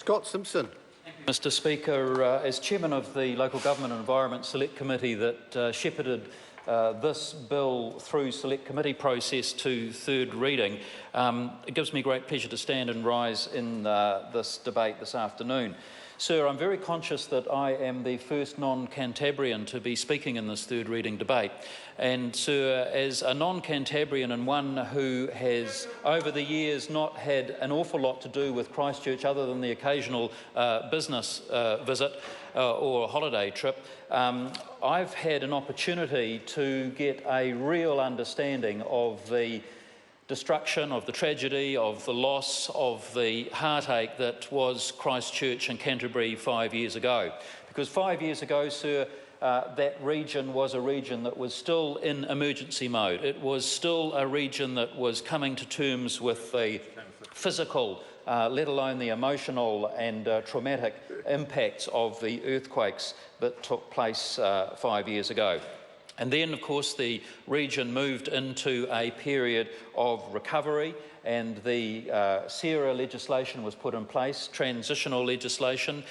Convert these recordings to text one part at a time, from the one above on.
Scott Simpson. Mr Speaker, as Chairman of the Local Government and Environment Select Committee that shepherded this bill through select committee process to third reading, it gives me great pleasure to stand and rise in this debate this afternoon. Sir, I'm very conscious that I am the first non-Cantabrian to be speaking in this third reading debate. And Sir, as a non-Cantabrian and one who has over the years not had an awful lot to do with Christchurch other than the occasional business visit or a holiday trip, I've had an opportunity to get a real understanding of the destruction, of the tragedy, of the loss, of the heartache that was Christchurch and Canterbury 5 years ago. Because 5 years ago, Sir, that region was a region that was still in emergency mode. It was still a region that was coming to terms with the physical, let alone the emotional and traumatic impacts of the earthquakes that took place 5 years ago. And then, of course, the region moved into a period of recovery, and the SERA legislation was put in place, transitional legislation,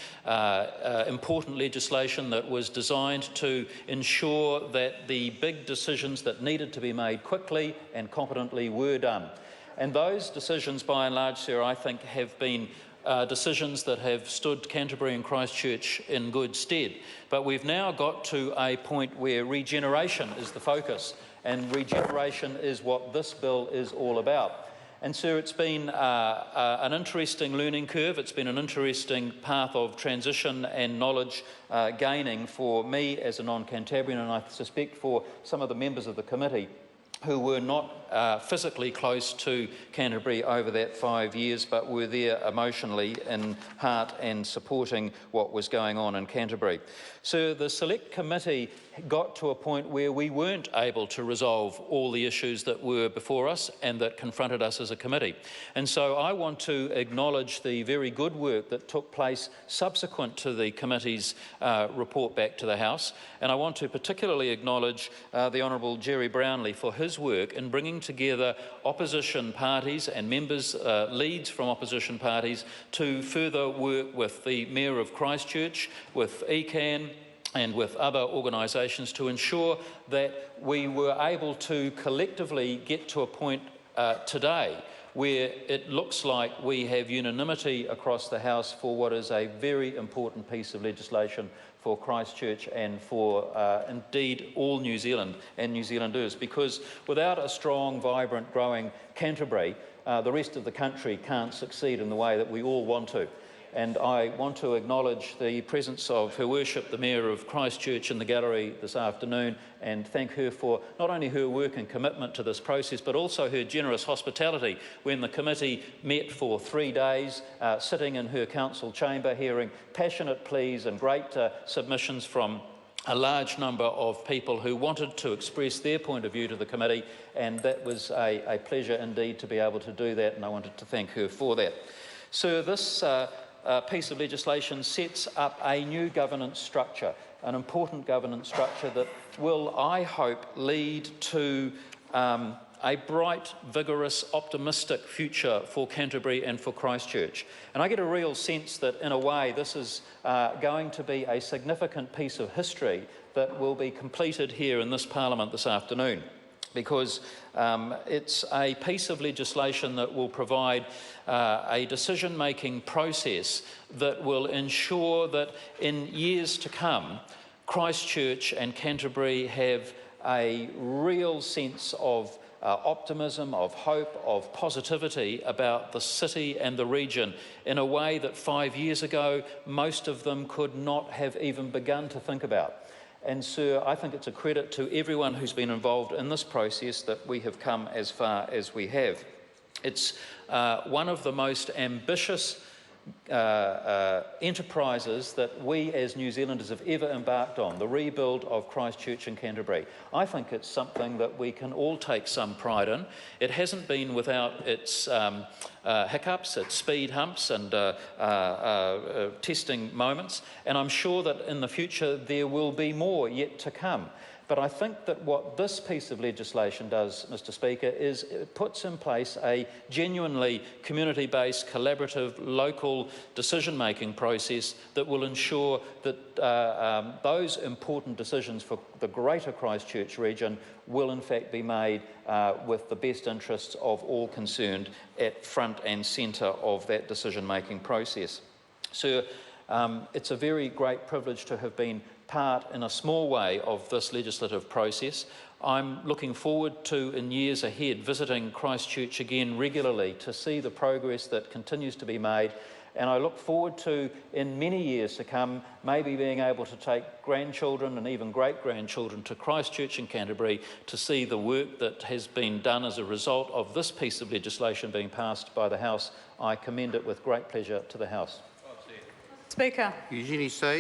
important legislation that was designed to ensure that the big decisions that needed to be made quickly and competently were done. And those decisions, by and large, Sir, I think have been decisions that have stood Canterbury and Christchurch in good stead. But we've now got to a point where regeneration is the focus, and regeneration is what this bill is all about. And Sir, it's been an interesting learning curve. It's been an interesting path of transition and knowledge gaining for me as a non-Cantabrian, and I suspect for some of the members of the committee who were not physically close to Canterbury over that 5 years, but were there emotionally in heart and supporting what was going on in Canterbury. So the Select Committee got to a point where we weren't able to resolve all the issues that were before us and that confronted us as a committee. And so I want to acknowledge the very good work that took place subsequent to the committee's report back to the House, and I want to particularly acknowledge the Honourable Jerry Brownlee for his work in bringing together opposition parties and members, leads from opposition parties, to further work with the Mayor of Christchurch, with ECAN, and with other organisations to ensure that we were able to collectively get to a point today where it looks like we have unanimity across the House for what is a very important piece of legislation for Christchurch and for indeed all New Zealand and New Zealanders, because without a strong, vibrant, growing Canterbury, the rest of the country can't succeed in the way that we all want to. And I want to acknowledge the presence of Her Worship, the Mayor of Christchurch, in the gallery this afternoon, and thank her for not only her work and commitment to this process, but also her generous hospitality when the committee met for 3 days, sitting in her council chamber, hearing passionate pleas and great submissions from a large number of people who wanted to express their point of view to the committee, and that was a pleasure indeed to be able to do that, and I wanted to thank her for that. So this piece of legislation sets up a new governance structure, an important governance structure that will, I hope, lead to a bright, vigorous, optimistic future for Canterbury and for Christchurch. And I get a real sense that, in a way, this is going to be a significant piece of history that will be completed here in this Parliament this afternoon, because it's a piece of legislation that will provide a decision-making process that will ensure that in years to come, Christchurch and Canterbury have a real sense of optimism, of hope, of positivity about the city and the region in a way that 5 years ago most of them could not have even begun to think about. And Sir, I think it's a credit to everyone who's been involved in this process that we have come as far as we have. It's one of the most ambitious enterprises that we as New Zealanders have ever embarked on, the rebuild of Christchurch and Canterbury. I think it's something that we can all take some pride in. It hasn't been without its hiccups, its speed humps and testing moments, and I'm sure that in the future there will be more yet to come. But I think that what this piece of legislation does, Mr. Speaker, is it puts in place a genuinely community-based, collaborative, local decision-making process that will ensure that those important decisions for the greater Christchurch region will in fact be made with the best interests of all concerned at front and centre of that decision-making process. Sir, it's a very great privilege to have been part in a small way of this legislative process. I'm looking forward to, in years ahead, visiting Christchurch again regularly to see the progress that continues to be made, and I look forward to, in many years to come, maybe being able to take grandchildren and even great-grandchildren to Christchurch and Canterbury to see the work that has been done as a result of this piece of legislation being passed by the House. I commend it with great pleasure to the House. Speaker. Eugenie Sage.